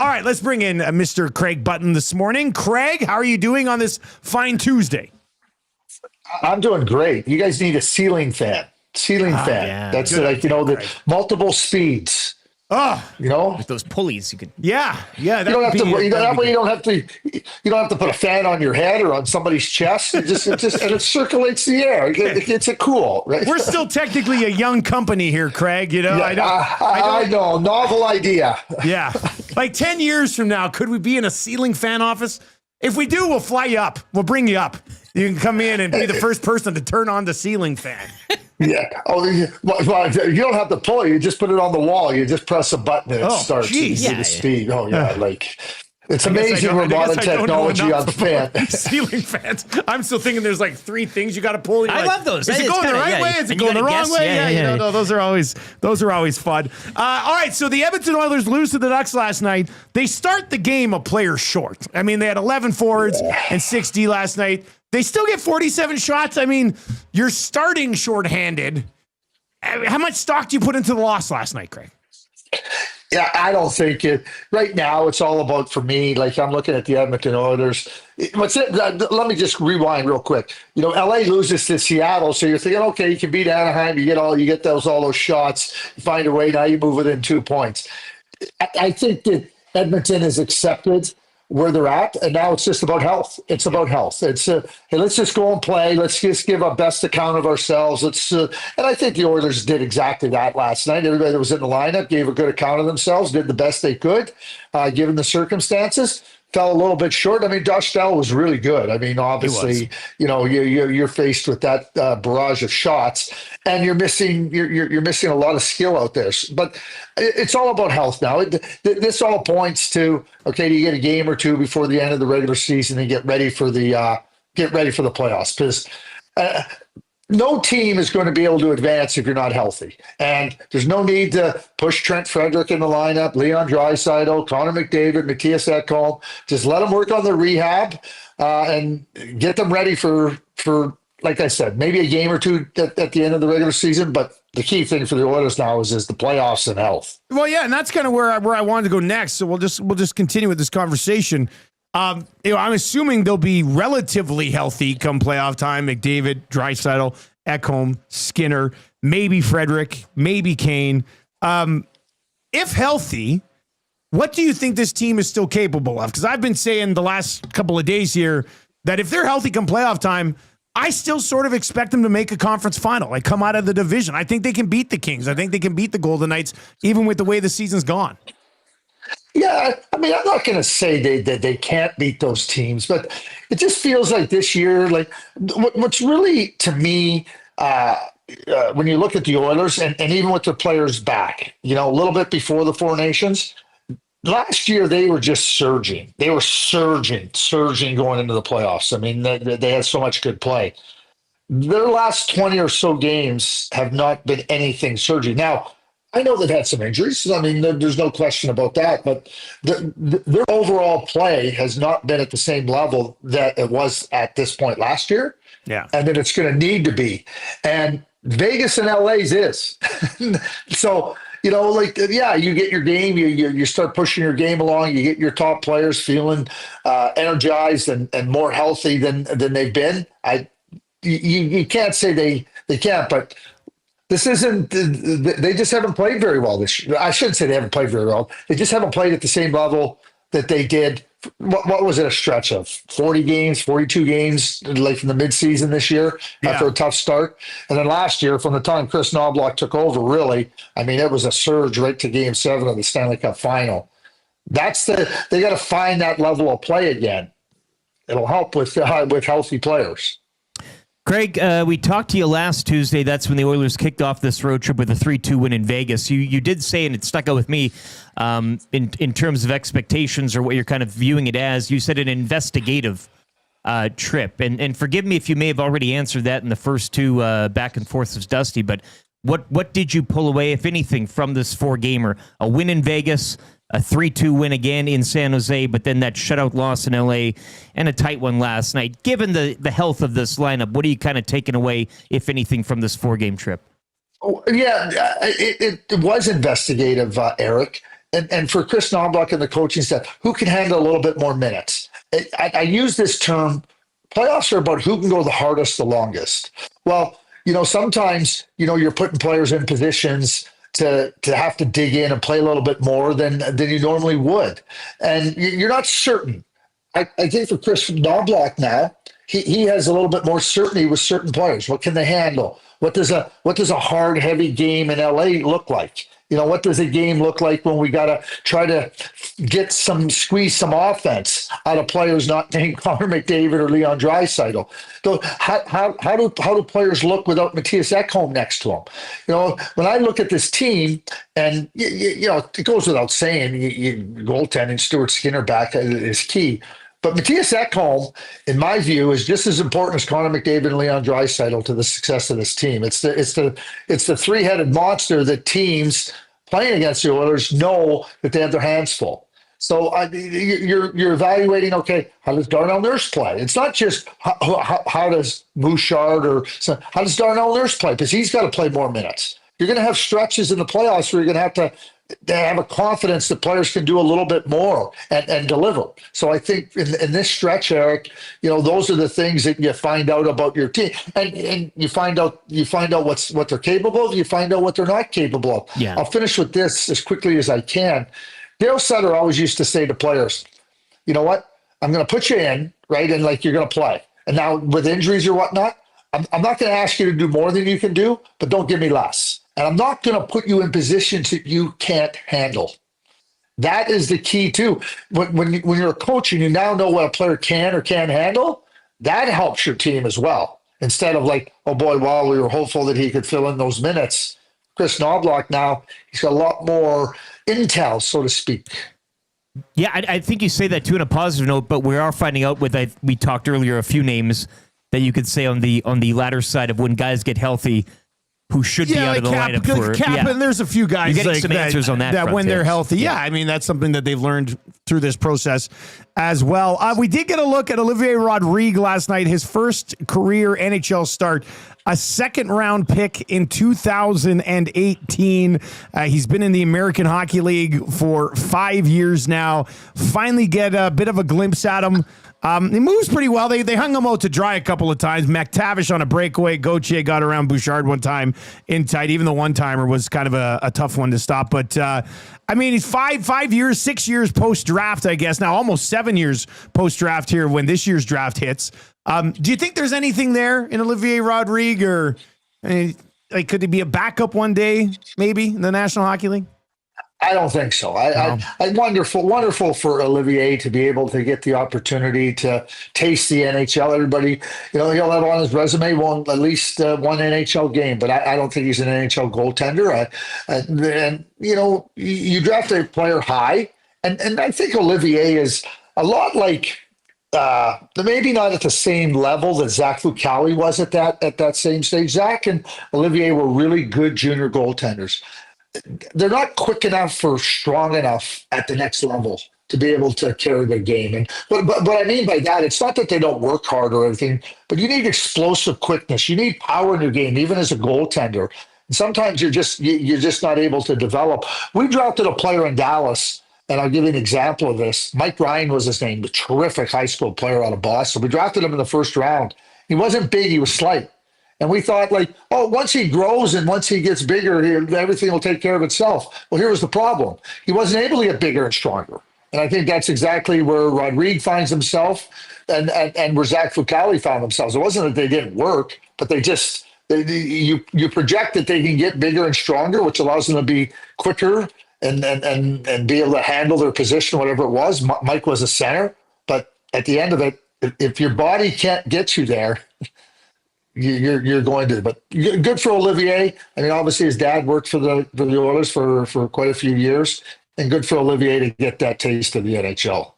All right, let's bring in Mr. Craig Button this morning. Craig, how are you doing on this fine Tuesday? I'm doing great. You guys need a ceiling fan. Yeah. That's Good like, idea, the Craig. multiple speeds. Oh, With those pulleys, you could. yeah. You don't have to. That way, you don't have to. You don't have to put a fan on your head or on somebody's chest. It just and it circulates the air. It's a cool. Right? We're still technically a young company here, Craig. You know, Yeah, I know. Novel idea. Yeah. Like 10 years from now, could we be in a ceiling fan office? If we do, we'll fly you up. We'll bring you up. You can come in and be the first person to turn on the ceiling fan. Yeah. Oh, well, you don't have to pull it. You just put it on the wall. You just press a button and it starts. Geez. The speed. Oh, yeah. It's amazing I modern guess I don't know technology on enough fan. about ceiling fans. I'm still thinking there's like 3 things you got to pull. I love those. Is it going the right way? Is it going the wrong way? Yeah. No, those are always fun. All right, so the Edmonton Oilers lose to the Ducks last night. They start the game a player short. I mean, they had 11 forwards and 6D last night. They still get 47 shots. I mean, you're starting shorthanded. How much stock do you put into the loss last night, Craig? Yeah, I don't think it. Right now, it's all about, for me, like I'm looking at the Edmonton Oilers. Let me just rewind real quick. LA loses to Seattle, so you're thinking, okay, you can beat Anaheim, you get all those shots, you find a way. Now you move within 2 points. I think that Edmonton has accepted where they're at, and now it's just about health. It's about health. It's hey, let's just go and play. Let's just give our best account of ourselves. And I think the Oilers did exactly that last night. Everybody that was in the lineup gave a good account of themselves, did the best they could, given the circumstances. Fell a little bit short. I mean, Josh Dell was really good. I mean, obviously, you're faced with that barrage of shots, and you're missing a lot of skill out there. But it's all about health now. This all points to, okay, do you get a game or two before the end of the regular season and get ready for the playoffs? Because no team is going to be able to advance if you're not healthy. And there's no need to push Trent Frederick in the lineup, Leon Draisaitl, Connor McDavid, Matthias Ekholm. Just let them work on their rehab and get them ready for, like I said, maybe a game or two at the end of the regular season. But the key thing for the Oilers now is the playoffs and health. Well, yeah, and that's kind of where I wanted to go next. So we'll just continue with this conversation. I'm assuming they'll be relatively healthy come playoff time. McDavid, Draisaitl, Ekholm, Skinner, maybe Frederick, maybe Kane. If healthy, what do you think this team is still capable of? Because I've been saying the last couple of days here that if they're healthy come playoff time, I still sort of expect them to make a conference final, like come out of the division. I think they can beat the Kings. I think they can beat the Golden Knights, even with the way the season's gone. Yeah, I mean, I'm not going to say that they can't beat those teams, but it just feels like this year, like what's really, to me, when you look at the Oilers and even with the players back, a little bit before the Four Nations, last year they were just surging. They were surging going into the playoffs. I mean, they had so much good play. Their last 20 or so games have not been anything surging. Now, I know they've had some injuries. I mean, there's no question about that. But their overall play has not been at the same level that it was at this point last year. Yeah. And then it's going to need to be. And Vegas and LA's is. So, you get your game. You start pushing your game along. You get your top players feeling energized and more healthy than they've been. You can't say they can't, but this isn't. They just haven't played very well this year. I shouldn't say they haven't played very well. They just haven't played at the same level that they did. What was it, a stretch of 40 games, 42 games, like from the midseason this year after a tough start? And then last year, from the time Chris Knobloch took over, really, I mean, it was a surge right to Game 7 of the Stanley Cup Final. They got to find that level of play again. It'll help with healthy players. Craig, we talked to you last Tuesday. That's when the Oilers kicked off this road trip with a 3-2 win in Vegas. You did say, and it stuck out with me, in terms of expectations or what you're kind of viewing it as, you said an investigative trip. And forgive me if you may have already answered that in the first two back and forths with Dusty, but what did you pull away, if anything, from this four-gamer? A win in Vegas, a 3-2 win again in San Jose, but then that shutout loss in LA and a tight one last night. Given the health of this lineup, what are you kind of taking away, if anything, from this four-game trip? Oh, yeah, it was investigative, Eric. and for Chris Knobloch and the coaching staff, who can handle a little bit more minutes. I use this term, playoffs are about who can go the hardest, the longest. Well, sometimes, you're putting players in positions to have to dig in and play a little bit more than you normally would. And you're not certain. I think for Chris Knobloch now, he has a little bit more certainty with certain players. What can they handle? What does a hard, heavy game in LA look like? What does a game look like when we got to try to squeeze some offense out of players not named Connor McDavid or Leon Draisaitl? So how do players look without Matthias Ekholm next to them? When I look at this team, and it goes without saying, goaltending, Stuart Skinner back is key. But Matthias Ekholm, in my view, is just as important as Connor McDavid and Leon Draisaitl to the success of this team. It's the three-headed monster that teams playing against the Oilers know that they have their hands full. So you're evaluating, okay, how does Darnell Nurse play? It's not just how does Bouchard how does Darnell Nurse play? Because he's got to play more minutes. You're going to have stretches in the playoffs where you're going to have a confidence that players can do a little bit more and deliver. So I think in this stretch, Eric, those are the things that you find out about your team, and you find out what they're capable of. You find out what they're not capable of. Yeah. I'll finish with this as quickly as I can. Dale Sutter always used to say to players, you know what? I'm going to put you in, right? And you're going to play. And now with injuries or whatnot, I'm not going to ask you to do more than you can do, but don't give me less. And I'm not going to put you in positions that you can't handle. That is the key too. When you're a coach and you now know what a player can or can't handle, that helps your team as well. Instead of oh boy, wow, we were hopeful that he could fill in those minutes. Chris Knobloch now, he's got a lot more intel, so to speak. Yeah, I think you say that too in a positive note, but we are finding out we talked earlier, a few names that you could say on the latter side of when guys get healthy, who should be out of the lineup for. And there's a few guys You're getting some answers on that front, when they're healthy. Yeah, I mean, that's something that they've learned through this process as well. We did get a look at Olivier Rodrigue last night, his first career NHL start, a second-round pick in 2018. He's been in the American Hockey League for 5 years now. Finally get a bit of a glimpse at him. He moves pretty well. They hung him out to dry a couple of times. McTavish on a breakaway. Gauthier got around Bouchard one time in tight. Even the one-timer was kind of a tough one to stop. But, he's 6 years post-draft, I guess. Now almost 7 years post-draft here when this year's draft hits. Do you think there's anything there in Olivier Rodrigue? Or could he be a backup one day, maybe, in the National Hockey League? I don't think so. I wonderful for Olivier to be able to get the opportunity to taste the NHL. Everybody, he'll have on his resume at least one NHL game, but I don't think he's an NHL goaltender. You draft a player high, and I think Olivier is a lot like maybe not at the same level that Zach Fucale was at that same stage. Zach and Olivier were really good junior goaltenders. They're not quick enough or strong enough at the next level to be able to carry their game. And but I mean by that, it's not that they don't work hard or anything, but you need explosive quickness. You need power in your game, even as a goaltender. And sometimes you're just not able to develop. We drafted a player in Dallas, and I'll give you an example of this. Mike Ryan was his name, a terrific high school player out of Boston. We drafted him in the first round. He wasn't big, he was slight. And we thought once he grows and once he gets bigger, everything will take care of itself. Well, here was the problem. He wasn't able to get bigger and stronger. And I think that's exactly where Rodrigue finds himself and where Zach Fucale found themselves. It wasn't that they didn't work, but you project that they can get bigger and stronger, which allows them to be quicker and be able to handle their position, whatever it was. Mike was a center, but at the end of it, if your body can't get you there, you're going to. But good for Olivier. I mean, obviously his dad worked for the Oilers for quite a few years, and good for Olivier to get that taste of the NHL.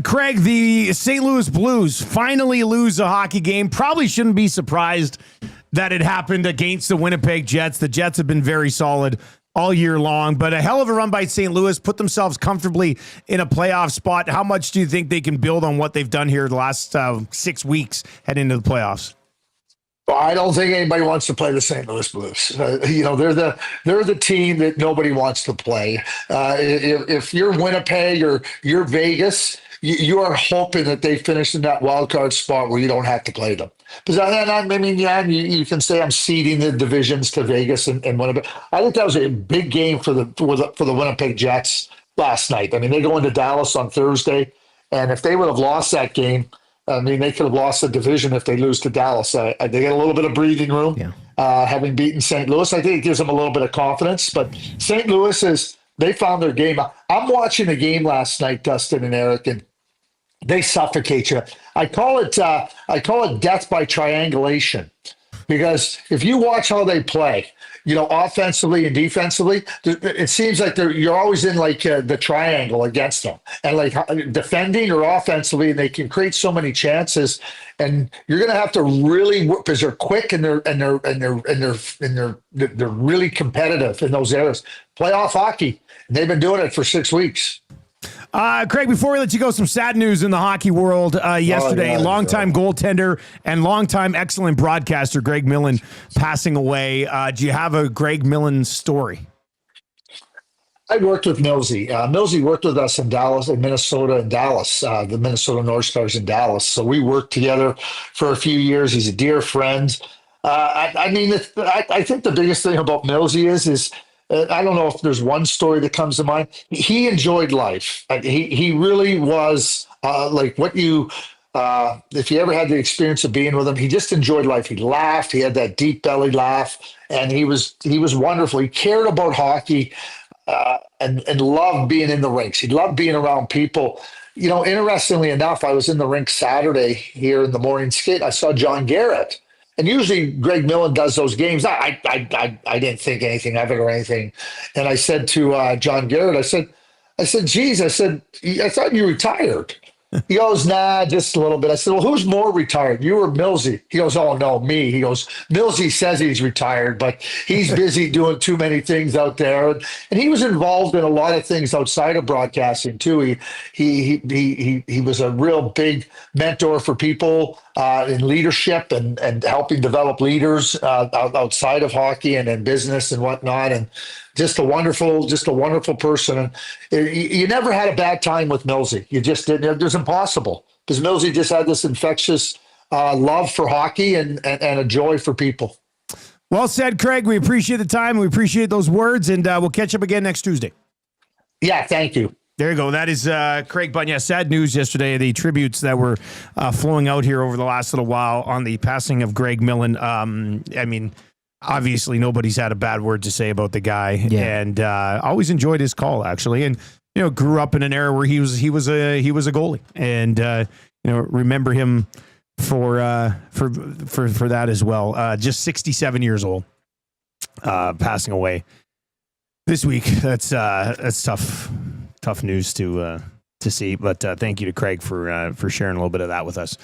Craig, the St. Louis Blues finally lose a hockey game. Probably shouldn't be surprised that it happened against the Winnipeg Jets. The Jets have been very solid all year long, but a hell of a run by St. Louis, put themselves comfortably in a playoff spot. How much do you think they can build on what they've done here the last 6 weeks heading into the playoffs? Well, I don't think anybody wants to play the St. Louis Blues. They're the team that nobody wants to play. If you're Winnipeg or you're Vegas, you are hoping that they finish in that wild card spot where you don't have to play them. Because you can say I'm ceding the divisions to Vegas and Winnipeg. I think that was a big game for the Winnipeg Jets last night. I mean, they go into Dallas on Thursday, and if they would have lost that game, I mean, they could have lost the division if they lose to Dallas. They get a little bit of breathing room, having beaten St. Louis. I think it gives them a little bit of confidence. But St. Louis they found their game. I'm watching the game last night, Dustin and Eric, and they suffocate you. I call it death by triangulation, because if you watch how they play, offensively and defensively, it seems like you're always in like the triangle against them, and like defending or offensively, and they can create so many chances. And you're going to have to really work, because they're quick and they're really competitive in those areas. Playoff hockey, and they've been doing it for 6 weeks. Craig, before we let you go, some sad news in the hockey world. Yesterday, longtime goaltender and longtime excellent broadcaster Greg Millen passing away. Do you have a Greg Millen story? I worked with Millsy. Millsy worked with us in Dallas, in Minnesota, and Dallas, the Minnesota North Stars in Dallas. So we worked together for a few years. He's a dear friend. I think the biggest thing about Millsy is I don't know if there's one story that comes to mind. He enjoyed life. He really was like what you, if you ever had the experience of being with him, he just enjoyed life. He laughed. He had that deep belly laugh, and he was wonderful. He cared about hockey and loved being in the rinks. He loved being around people. Interestingly enough, I was in the rink Saturday here in the morning skate. I saw John Garrett. And usually Greg Millen does those games. I didn't think anything of it or anything. And I said to John Garrett, I said, geez, I thought you retired. He goes, nah, just a little bit. I said, well, who's more retired, you or Millsy? He goes, oh, no, me. He goes, Millsy says he's retired, but he's busy doing too many things out there. And he was involved in a lot of things outside of broadcasting, too. He was a real big mentor for people in leadership and helping develop leaders outside of hockey and in business and whatnot. And just a wonderful person. And you never had a bad time with Millsy. You just didn't. It was impossible, because Millsy just had this infectious love for hockey and a joy for people. Well said, Craig. We appreciate the time. We appreciate those words, and we'll catch up again next Tuesday. Yeah, thank you. There you go. That is Craig Bunn. Yeah, sad news yesterday. The tributes that were flowing out here over the last little while on the passing of Greg Millen. Obviously, nobody's had a bad word to say about the guy, and always enjoyed his call, actually. And grew up in an era where he was a goalie, and remember him for that as well. Just 67 years old, passing away this week. That's tough news to see. But thank you to Craig for sharing a little bit of that with us.